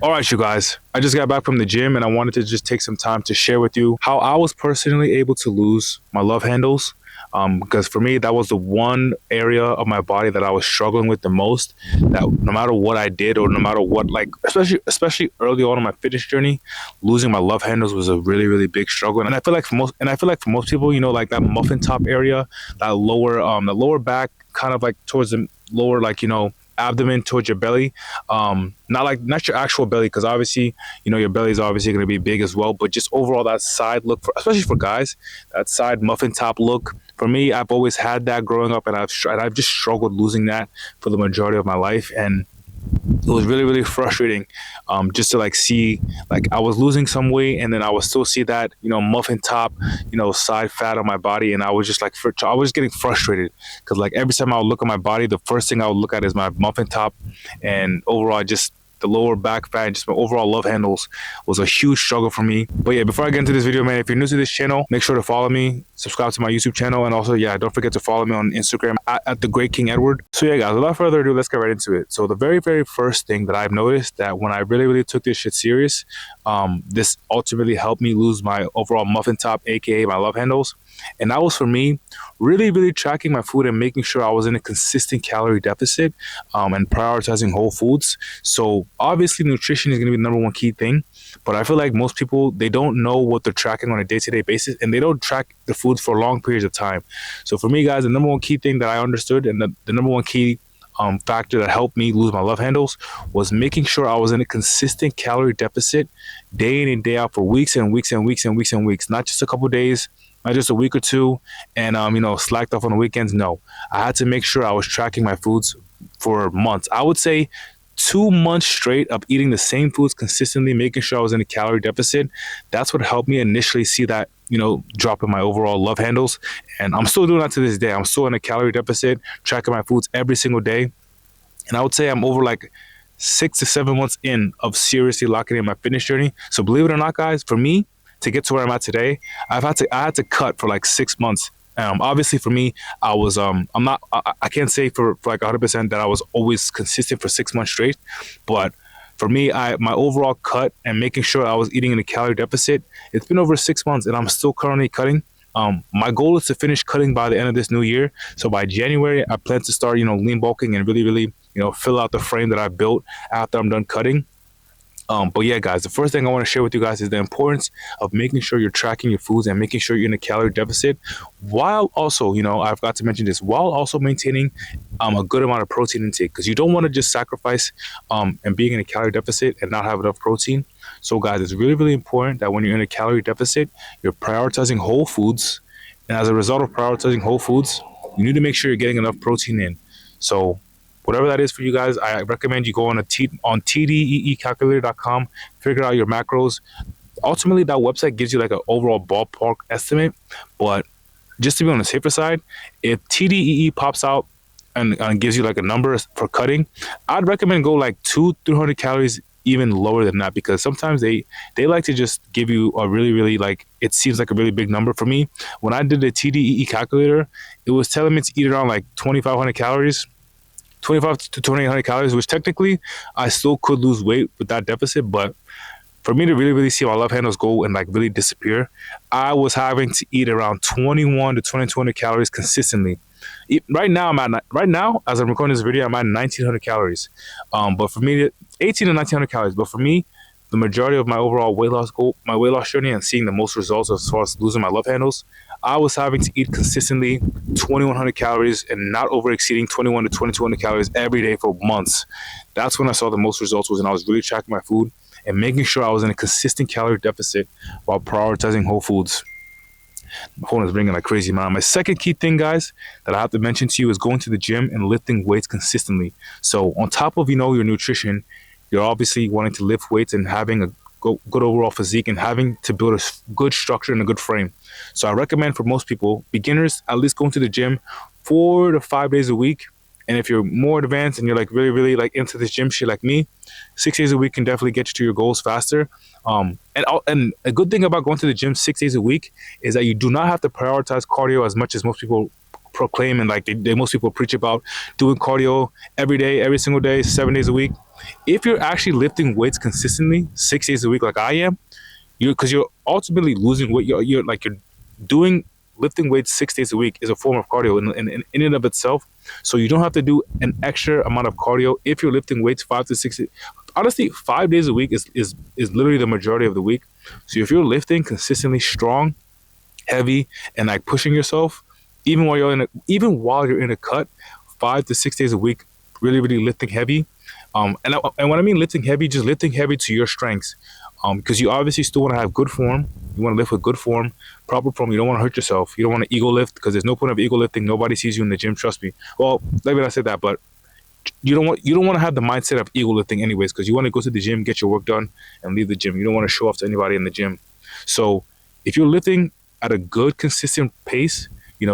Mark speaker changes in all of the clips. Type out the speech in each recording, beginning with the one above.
Speaker 1: All right, you guys, I just got back from the gym and I wanted to just take some time to share with you how I was personally able to lose my love handles. Because for me, that was the one area of my body that I was struggling with the most. That no matter what I did, or no matter what, like especially early on in my fitness journey, losing my love handles was a really big struggle. And I feel like for most people, like that muffin top area, the lower back, kind of like towards the lower, like abdomen towards your belly, not your actual belly, because obviously your belly is obviously going to be big as well, but just overall that side look, especially for guys, that side muffin top look. For me, I've always had that growing up, and I've just struggled losing that for the majority of my life. And it was really frustrating, just to like see, like I was losing some weight and then I would still see that muffin top, side fat on my body. And I was just like, I was getting frustrated because like every time I would look at my body, the first thing I would look at is my muffin top. And overall, just the lower back fat, just my overall love handles was a huge struggle for me. But yeah, before I get into this video, man, if you're new to this channel, make sure to follow me, subscribe to my YouTube channel, and also, yeah, don't forget to follow me on Instagram at the Great King Edward. So yeah, guys, without further ado, let's get right into it. So the very first thing that I've noticed, that when I really took this shit serious, this ultimately helped me lose my overall muffin top, aka my love handles. And that was for me really tracking my food and making sure I was in a consistent calorie deficit, and prioritizing whole foods. So obviously nutrition is going to be the number one key thing, but I feel like most people, they don't know what they're tracking on a day-to-day basis, and they don't track the foods for long periods of time. So for me, guys, the number one key thing that I understood, and the number one key factor that helped me lose my love handles, was making sure I was in a consistent calorie deficit day in and day out for weeks and weeks, not just a couple days, not just a week or two, and slacked off on the weekends. No, I had to make sure I was tracking my foods for months. I would say 2 months straight of eating the same foods consistently, making sure I was in a calorie deficit. That's what helped me initially see that drop in my overall love handles. And I'm still doing that to this day. I'm still in a calorie deficit, tracking my foods every single day. And I would say I'm over like 6 to 7 months in of seriously locking in my fitness journey. So believe it or not, guys, for me to get to where I'm at today, I had to cut for like 6 months. Obviously for me, I can't say for like 100% that I was always consistent for 6 months straight, but for me, my overall cut and making sure I was eating in a calorie deficit, it's been over 6 months and I'm still currently cutting. My goal is to finish cutting by the end of this new year. So by January, I plan to start, lean bulking and really, fill out the frame that I built after I'm done cutting. But yeah, guys, the first thing I want to share with you guys is the importance of making sure you're tracking your foods and making sure you're in a calorie deficit, while also, I've got to mention this, while also maintaining a good amount of protein intake, because you don't want to just sacrifice and being in a calorie deficit and not have enough protein. So guys, it's really important that when you're in a calorie deficit, you're prioritizing whole foods. And as a result of prioritizing whole foods, you need to make sure you're getting enough protein in. So whatever that is for you guys, I recommend you go on TDEEcalculator.com, figure out your macros. Ultimately, that website gives you like an overall ballpark estimate, but just to be on the safer side, if TDEE pops out and gives you like a number for cutting, I'd recommend go like 200-300 calories even lower than that, because sometimes they like to just give you a really like, it seems like a really big number. For me, when I did the TDEE calculator, it was telling me to eat around like 2,500 calories, 25 to 2,800 calories, which technically I still could lose weight with that deficit. But for me to really see my love handles go and like really disappear, I was having to eat around 21 to 2,200 calories consistently. Right now, as I'm recording this video, I'm at 1,900 calories. But for me, 18 to 1,900 calories. But for me, the majority of my overall weight loss goal, my weight loss journey, and seeing the most results as far as losing my love handles, I was having to eat consistently 2,100 calories and not over exceeding 21 to 2,200 calories every day for months. That's when I saw the most results, was when I was really tracking my food and making sure I was in a consistent calorie deficit while prioritizing whole foods. My phone is ringing like crazy, man. My second key thing, guys, that I have to mention to you is going to the gym and lifting weights consistently. So on top of, your nutrition, you're obviously wanting to lift weights and having a good overall physique and having to build a good structure and a good frame. So I recommend for most people, beginners, at least going to the gym 4 to 5 days a week. And if you're more advanced and you're like really like into this gym shit like me, 6 days a week can definitely get you to your goals faster. And a good thing about going to the gym 6 days a week is that you do not have to prioritize cardio as much as most people proclaim and like most people preach about doing cardio every day, every single day, 7 days a week. If you're actually lifting weights consistently 6 days a week, like I am, because you're ultimately losing weight. You're doing lifting weights 6 days a week is a form of cardio in and of itself. So you don't have to do an extra amount of cardio if you're lifting weights 5 to 6. Honestly, 5 days a week is literally the majority of the week. So if you're lifting consistently strong, heavy, and like pushing yourself, even while you're in a cut, 5 to 6 days a week, really lifting heavy. And when I mean lifting heavy, just lifting heavy to your strengths. Because you obviously still want to have good form. You want to lift with good form, proper form. You don't want to hurt yourself. You don't want to ego lift because there's no point of ego lifting. Nobody sees you in the gym. Trust me. Well, maybe I said that, but you don't want to have the mindset of ego lifting anyways, because you want to go to the gym, get your work done, and leave the gym. You don't want to show off to anybody in the gym. So if you're lifting at a good, consistent pace,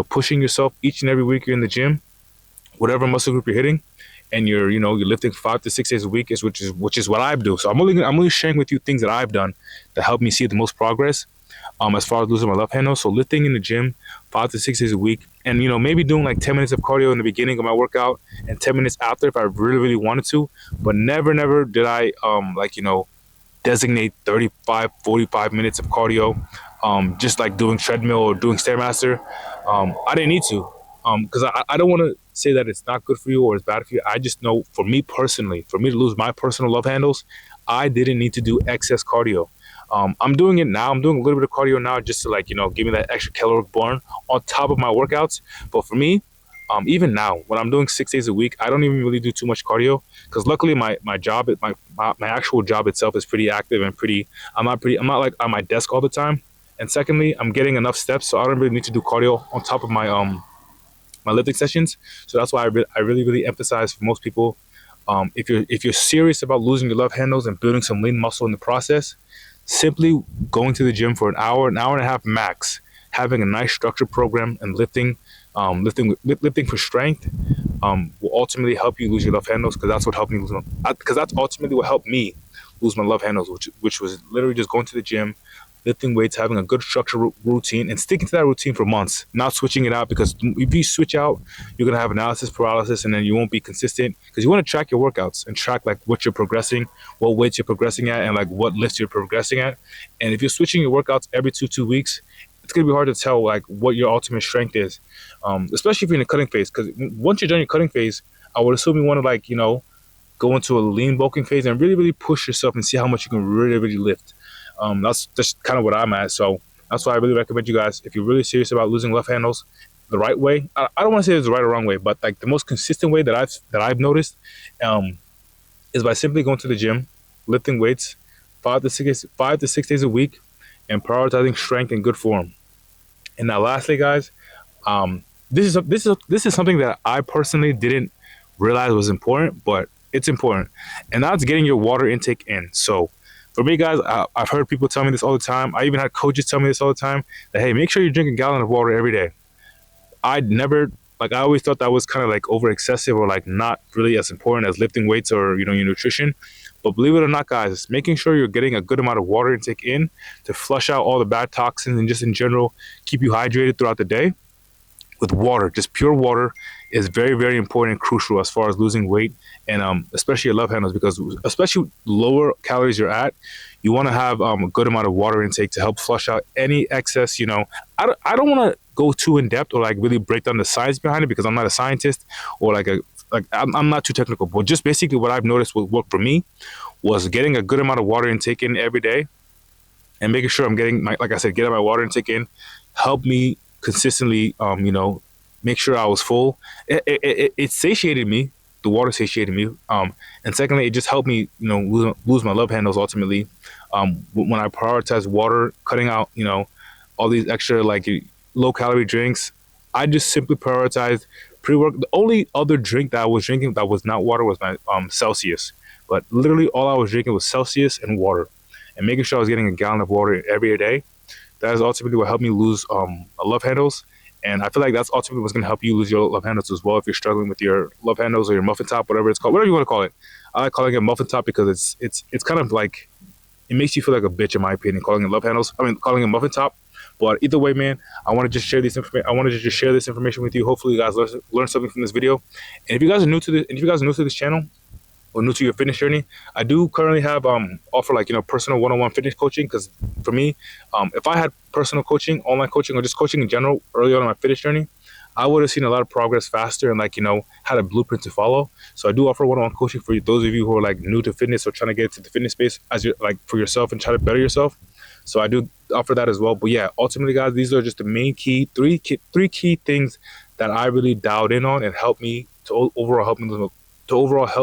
Speaker 1: pushing yourself each and every week you're in the gym, whatever muscle group you're hitting, and you're lifting 5 to 6 days a week, which is what I do. So I'm only sharing with you things that I've done that help me see the most progress. As far as losing my love handle, so lifting in the gym 5 to 6 days a week, and maybe doing like 10 minutes of cardio in the beginning of my workout and 10 minutes after if I really wanted to, but never did I designate 35-45 minutes of cardio, just like doing treadmill or doing Stairmaster. I didn't need to, because I don't want to say that it's not good for you or it's bad for you. I just know for me personally, for me to lose my personal love handles, I didn't need to do excess cardio. I'm doing it now. I'm doing a little bit of cardio now just to give me that extra caloric burn on top of my workouts. But for me, even now, when I'm doing 6 days a week, I don't even really do too much cardio because luckily my job, my actual job itself is pretty active and I'm not like on my desk all the time. And secondly, I'm getting enough steps, so I don't really need to do cardio on top of my lifting sessions. So that's why I really emphasize for most people, if you're serious about losing your love handles and building some lean muscle in the process, simply going to the gym for an hour and a half max, having a nice structured program and lifting for strength, will ultimately help you lose your love handles, because that's what helped me because that's ultimately what helped me lose my love handles, which was literally just going to the gym, lifting weights, having a good structured routine, and sticking to that routine for months, not switching it out, because if you switch out, you're going to have analysis paralysis, and then you won't be consistent, because you want to track your workouts and track like what you're progressing, what weights you're progressing at, and like what lifts you're progressing at. And if you're switching your workouts every two weeks, it's going to be hard to tell like what your ultimate strength is, especially if you're in a cutting phase, because once you're done your cutting phase, I would assume you want to go into a lean bulking phase and really push yourself and see how much you can really lift. That's just kind of what I'm at. So that's why I really recommend you guys, if you're really serious about losing love handles the right way, I don't want to say it's the right or wrong way, but like the most consistent way that I've noticed, is by simply going to the gym, lifting weights 5 to 6 days a week, and prioritizing strength and good form. And now lastly, guys, this is something that I personally didn't realize was important, but it's important, and that's getting your water intake in. So for me, guys, I've heard people tell me this all the time. I even had coaches tell me this all the time, that, hey, make sure you drink a gallon of water every day. I always thought that was kind of like over excessive, or like not really as important as lifting weights or, your nutrition. But believe it or not, guys, making sure you're getting a good amount of water intake in to flush out all the bad toxins and just in general keep you hydrated throughout the day with water, just pure water, is very important and crucial as far as losing weight, and especially your love handles, because especially lower calories you're at, you want to have a good amount of water intake to help flush out any excess. I don't want to go too in depth or like really break down the science behind it, because I'm not a scientist, or I'm not too technical, but just basically what I've noticed would work for me was getting a good amount of water intake in every day, and making sure I'm getting getting my water intake in, help me consistently, make sure I was full. It satiated me. The water satiated me. And secondly, it just helped me, lose my love handles ultimately. When I prioritize water, cutting out, all these extra low calorie drinks, I just simply prioritized pre-work. The only other drink that I was drinking that was not water was my Celsius. But literally all I was drinking was Celsius and water, and making sure I was getting a gallon of water every day. That is ultimately what helped me lose my love handles. And I feel like that's ultimately what's going to help you lose your love handles as well, if you're struggling with your love handles or your muffin top, whatever it's called, whatever you want to call it. I like calling it muffin top because it's kind of like, it makes you feel like a bitch, in my opinion, calling it love handles. Calling it muffin top. But either way, man, I want to just share this information with you. Hopefully you guys learn something from this video. And if you guys are new to this channel or new to your fitness journey, I do currently have offer like, you know, personal one-on-one fitness coaching. Because for me, if I had personal coaching, online coaching, or just coaching in general early on in my fitness journey, I would have seen a lot of progress faster and, like, you know, had a blueprint to follow. So I do offer one-on-one coaching for those of you who are like new to fitness or trying to get into the fitness space as you like for yourself and try to better yourself. So I do offer that as well. But yeah, ultimately, guys, these are just the main three key things that I really dialed in on and helped me to overall help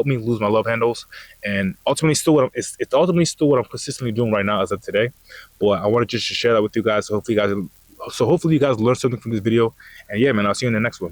Speaker 1: me lose my love handles. And ultimately, it's ultimately still what I'm consistently doing right now as of today. But I wanted just to share that with you guys. So hopefully you guys learned something from this video. And yeah, man, I'll see you in the next one.